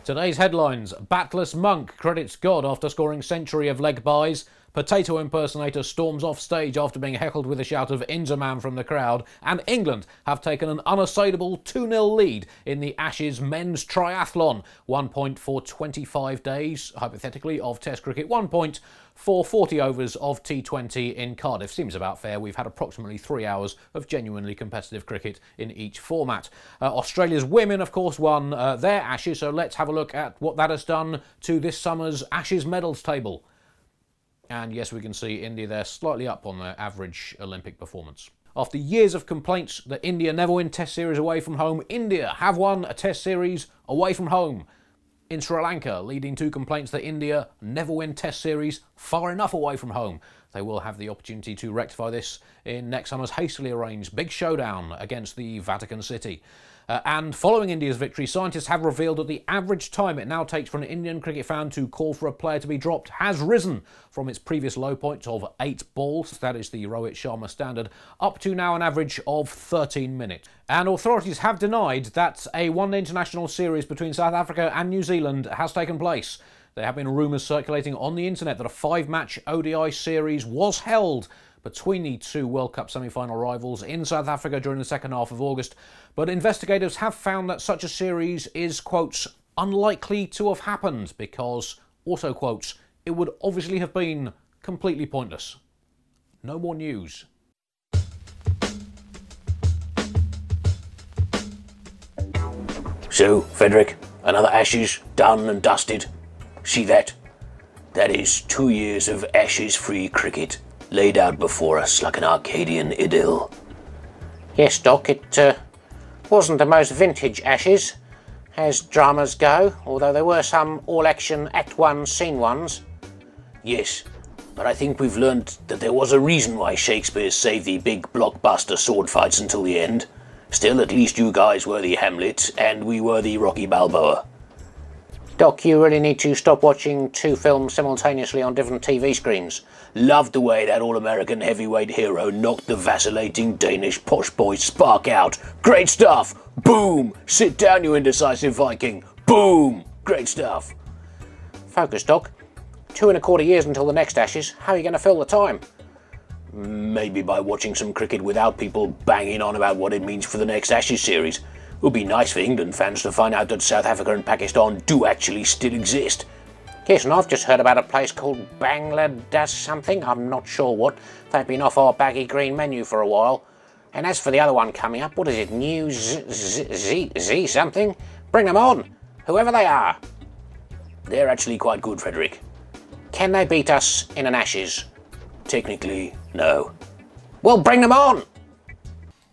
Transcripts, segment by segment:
Today's headlines: Batless Monk credits God after scoring century of leg byes. Potato impersonator storms off stage after being heckled with a shout of "Inzerman" from the crowd. And England have taken an unassailable 2-0 lead in the Ashes men's triathlon. 1 point for 25 days, hypothetically, of Test cricket. 1 point for 40 overs of T20 in Cardiff. Seems about fair. We've had approximately 3 hours of genuinely competitive cricket in each format. Australia's women, of course, won their Ashes, so let's have a look at what that has done to this summer's Ashes medals table. And yes, we can see India there slightly up on their average Olympic performance. After years of complaints that India never win Test series away from home, India have won a Test series away from home in Sri Lanka, leading to complaints that India never win Test series far enough away from home. They will have the opportunity to rectify this in next summer's hastily arranged big showdown against the Vatican City. And following India's victory, scientists have revealed that the average time it now takes for an Indian cricket fan to call for a player to be dropped has risen from its previous low point of 8 balls, that is the Rohit Sharma standard, up to now an average of 13 minutes. And authorities have denied that a one-day international series between South Africa and New Zealand has taken place. There have been rumours circulating on the internet that a 5-match ODI series was held between the two World Cup semi-final rivals in South Africa during the second half of August, but investigators have found that such a series is, quotes, unlikely to have happened because, also quotes, it would obviously have been completely pointless. No more news. So, Frederick, another Ashes done and dusted. See that? That is 2 years of Ashes-free cricket laid out before us like an Arcadian idyll. Yes, Doc, it wasn't the most vintage Ashes, as dramas go, although there were some all-action Act 1 Scene 1s. Yes, but I think we've learned that there was a reason why Shakespeare saved the big blockbuster sword fights until the end. Still, at least you guys were the Hamlet, and we were the Rocky Balboa. Doc, you really need to stop watching 2 films simultaneously on different TV screens. Loved the way that all-American heavyweight hero knocked the vacillating Danish posh boy's spark out. Great stuff! Boom! Sit down, you indecisive Viking! Boom! Great stuff! Focus, Doc. 2¼ years until the next Ashes. How are you going to fill the time? Maybe by watching some cricket without people banging on about what it means for the next Ashes series. It would be nice for England fans to find out that South Africa and Pakistan do actually still exist. Yes, and I've just heard about a place called Bangladesh something, I'm not sure what. They've been off our baggy green menu for a while. And as for the other one coming up, what is it, New Z something? Bring them on, whoever they are. They're actually quite good, Frederick. Can they beat us in an Ashes? Technically, no. Well, bring them on!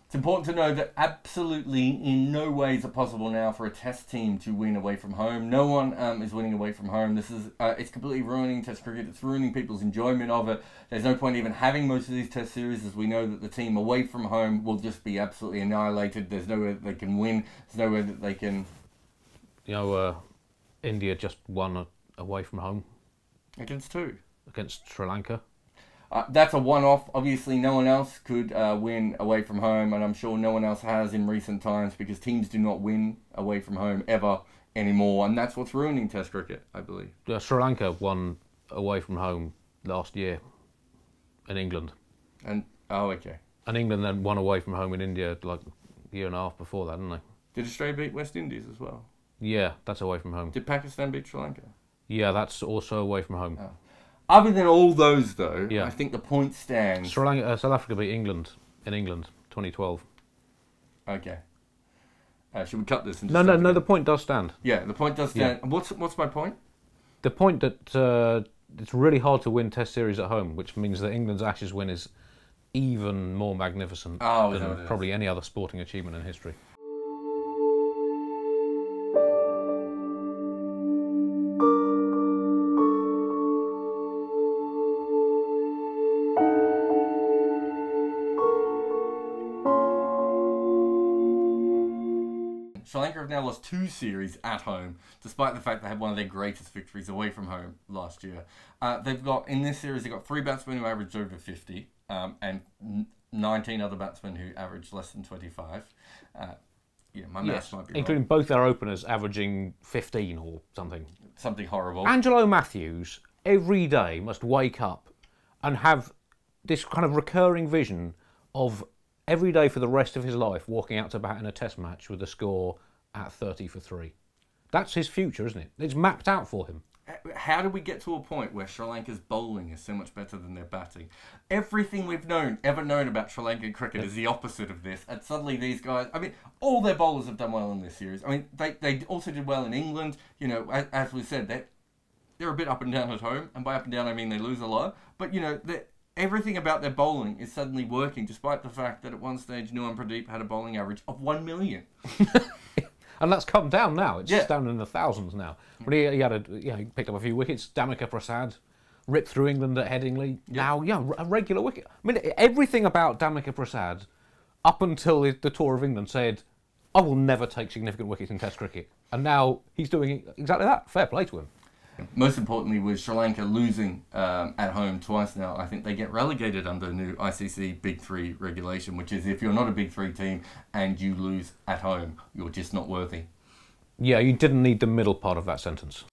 It's important to know that absolutely in no way is it possible now for a Test team to win away from home. No one is winning away from home. This is it's completely ruining Test cricket. It's ruining people's enjoyment of it. There's no point even having most of these Test series, as we know that the team away from home will just be absolutely annihilated. There's no way that they can win. There's no way that they can... You know, India just won away from home. Against who? Against Sri Lanka. That's a one-off. Obviously, no one else could win away from home, and I'm sure no one else has in recent times because teams do not win away from home ever anymore, and that's what's ruining Test cricket, I believe. Sri Lanka won away from home last year in England. And oh, okay. And England then won away from home in India like a year and a half before that, didn't they? Did Australia beat West Indies as well? Yeah, that's away from home. Did Pakistan beat Sri Lanka? Yeah, that's also away from home. Oh. Other than all those, though, yeah. I think the point stands. South Africa beat England in England, 2012. Okay. Should we cut this? And just no. The point does stand. Yeah, the point does stand. Yeah. What's my point? The point that it's really hard to win Test series at home, which means that England's Ashes win is even more magnificent than probably any other sporting achievement in history. Sri Lanka have now lost 2 series at home, despite the fact they had one of their greatest victories away from home last year. They've got, in this series, they've got 3 batsmen who averaged over 50, and 19 other batsmen who averaged less than 25. Yeah, my maths might be including wrong. both their openers averaging 15 or something. Something horrible. Angelo Matthews every day must wake up and have this kind of recurring vision of every day for the rest of his life walking out to bat in a test match with a score at 30 for 3. That's his future, isn't it? It's mapped out for him. How do we get to a point where Sri Lanka's bowling is so much better than their batting? Everything we've ever known about Sri Lankan cricket is the opposite of this. And suddenly these guys, I mean, all their bowlers have done well in this series. I mean, they also did well in England. You know, as we said, they're a bit up and down at home. And by up and down, I mean they lose a lot. But, you know, everything about their bowling is suddenly working, despite the fact that at one stage, Nuwan Pradeep had a bowling average of 1 million. And that's come down now. It's down in the thousands now. But he he picked up a few wickets. Damika Prasad ripped through England at Headingley. Now, a regular wicket. I mean, everything about Damika Prasad up until the tour of England said, I will never take significant wickets in Test cricket. And now he's doing exactly that. Fair play to him. Most importantly, with Sri Lanka losing at home twice now, I think they get relegated under the new ICC Big Three regulation, which is if you're not a Big Three team and you lose at home, you're just not worthy. Yeah, you didn't need the middle part of that sentence.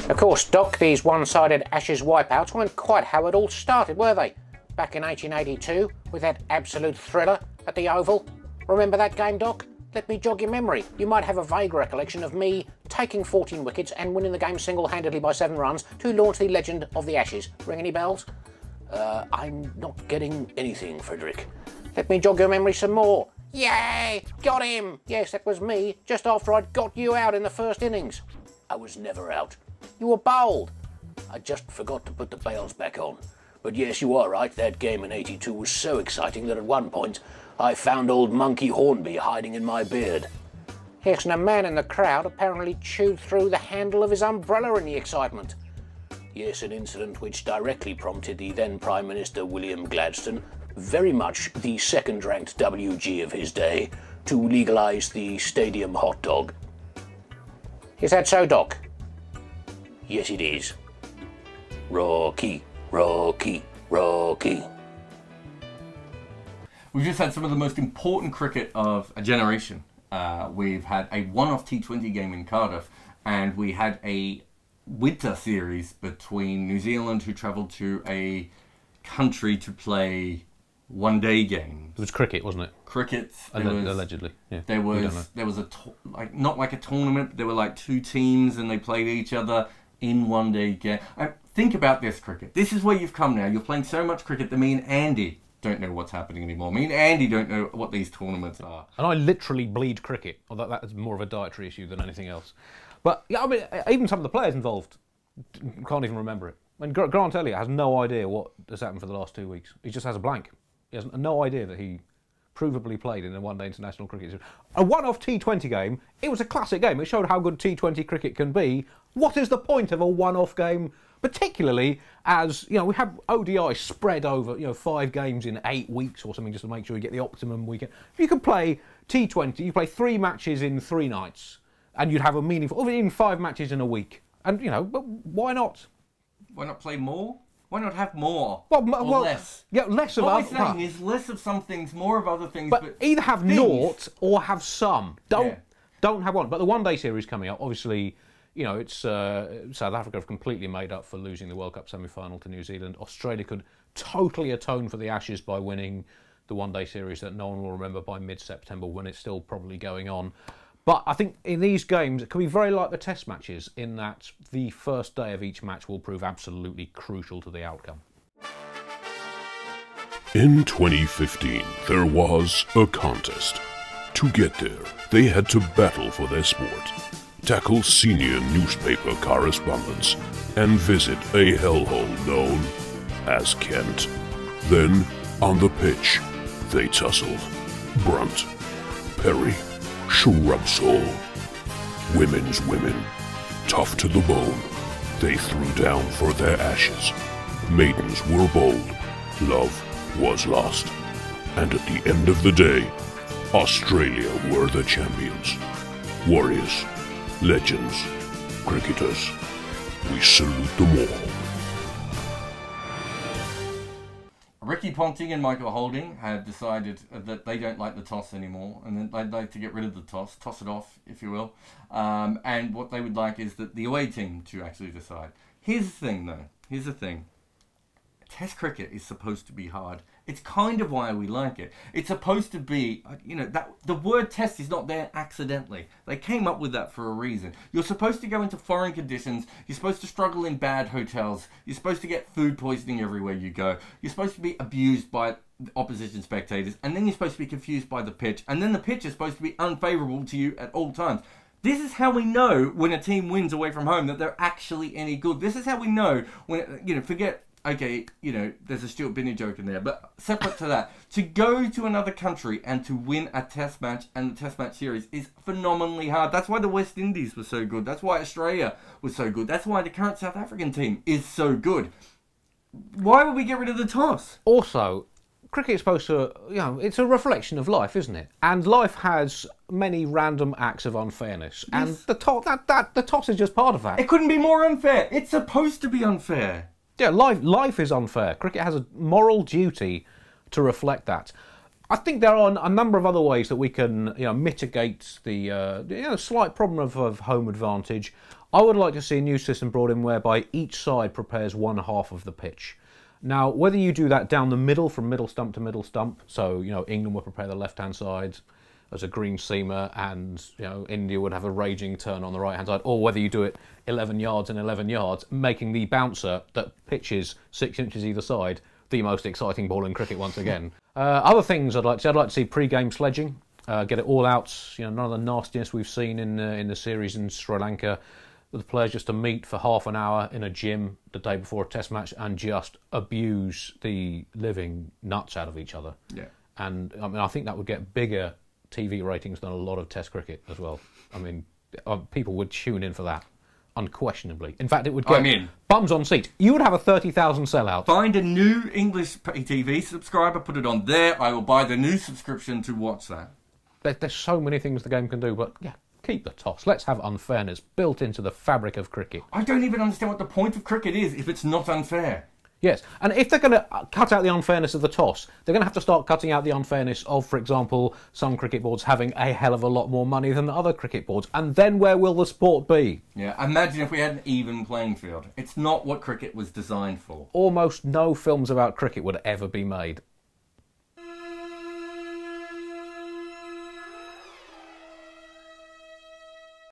Of course, Doc, these one-sided Ashes wipeouts weren't quite how it all started, were they? Back in 1882, with that absolute thriller at the Oval. Remember that game, Doc? Let me jog your memory. You might have a vague recollection of me taking 14 wickets and winning the game single-handedly by 7 runs to launch the legend of the Ashes. Ring any bells? I'm not getting anything, Frederick. Let me jog your memory some more. Yay! Got him! Yes, that was me, just after I'd got you out in the first innings. I was never out. You were bowled. I just forgot to put the bails back on. But yes, you are right, that game in 82 was so exciting that at one point I found old Monkey Hornby hiding in my beard. Yes, and a man in the crowd apparently chewed through the handle of his umbrella in the excitement. Yes, an incident which directly prompted the then Prime Minister William Gladstone, very much the second-ranked WG of his day, to legalise the stadium hot dog. Is that so, Doc? Yes, it is. Rocky, Rocky, Rocky. We've just had some of the most important cricket of a generation. We've had a one-off T20 game in Cardiff, and we had a winter series between New Zealand, who travelled to a country to play one-day games. It was cricket, wasn't it? Cricket. Allegedly. Yeah. There was not like a tournament, but there were like 2 teams and they played each other in one-day game. Think about this cricket. This is where you've come now. You're playing so much cricket that me and Andy don't know what's happening anymore. Me and Andy don't know what these tournaments are. And I literally bleed cricket, although that is more of a dietary issue than anything else. But yeah, I mean, even some of the players involved can't even remember it. I mean, Grant Elliott has no idea what has happened for the last 2 weeks. He just has a blank. He has no idea that he provably played in a one-day international cricket series. A one-off T20 game, it was a classic game. It showed how good T20 cricket can be. What is the point of a one-off game? Particularly as, we have ODI spread over, 5 games in 8 weeks or something just to make sure you get the optimum weekend. If you could play T20, you play 3 matches in 3 nights and you'd have a meaningful, or even 5 matches in a week. And, but why not? Why not play more? Why not have more or less? Yeah, less of what we're saying is less of some things, more of other things. But either have naught or have some. Don't have one. But the one-day series coming up, obviously, it's South Africa have completely made up for losing the World Cup semi-final to New Zealand. Australia could totally atone for the Ashes by winning the one-day series that no one will remember by mid-September when it's still probably going on. But I think in these games, it can be very like the Test matches in that the first day of each match will prove absolutely crucial to the outcome. In 2015, there was a contest. To get there, they had to battle for their sport, tackle senior newspaper correspondents, and visit a hellhole known as Kent. Then, on the pitch, they tussled. Brunt, Perry, Shrubsole. Women's women, tough to the bone, they threw down for their ashes. Maidens were bold, love was lost, and at the end of the day, Australia were the champions. Warriors, legends, cricketers, we salute them all. Ricky Ponting and Michael Holding have decided that they don't like the toss anymore, and then they'd like to get rid of the toss it off, if you will. And what they would like is that the away team to actually decide. Here's the thing, though. Here's the thing. Test cricket is supposed to be hard. It's kind of why we like it. It's supposed to be, that the word test is not there accidentally. They came up with that for a reason. You're supposed to go into foreign conditions. You're supposed to struggle in bad hotels. You're supposed to get food poisoning everywhere you go. You're supposed to be abused by opposition spectators. And then you're supposed to be confused by the pitch. And then the pitch is supposed to be unfavourable to you at all times. This is how we know when a team wins away from home that they're actually any good. This is how we know when, forget... Okay, there's a Stuart Binney joke in there, but separate to that, to go to another country and to win a test match and the test match series is phenomenally hard. That's why the West Indies was so good. That's why Australia was so good. That's why the current South African team is so good. Why would we get rid of the toss? Also, cricket is supposed to, it's a reflection of life, isn't it? And life has many random acts of unfairness. Yes. And the toss is just part of that. It couldn't be more unfair. It's supposed to be unfair. Yeah, life is unfair. Cricket has a moral duty to reflect that. I think there are a number of other ways that we can mitigate the slight problem of home advantage. I would like to see a new system brought in whereby each side prepares one half of the pitch. Now, whether you do that down the middle, from middle stump to middle stump, so England will prepare the left-hand side as a green seamer, and India would have a raging turn on the right hand side, or whether you do it 11 yards and 11 yards, making the bouncer that pitches 6 inches either side the most exciting ball in cricket once again. Other things I'd like to see pre-game sledging, get it all out. None of the nastiness we've seen in the series in Sri Lanka. The players just to meet for half an hour in a gym the day before a test match and just abuse the living nuts out of each other. Yeah. And I think that would get bigger TV ratings than a lot of Test cricket as well. People would tune in for that, unquestionably. In fact, it would get bums on seats. You would have a 30,000 sellout. Find a new English TV subscriber, put it on there. I will buy the new subscription to watch that. There's so many things the game can do, but yeah, keep the toss. Let's have unfairness built into the fabric of cricket. I don't even understand what the point of cricket is if it's not unfair. Yes, and if they're going to cut out the unfairness of the toss, they're going to have to start cutting out the unfairness of, for example, some cricket boards having a hell of a lot more money than other cricket boards. And then where will the sport be? Yeah, imagine if we had an even playing field. It's not what cricket was designed for. Almost no films about cricket would ever be made.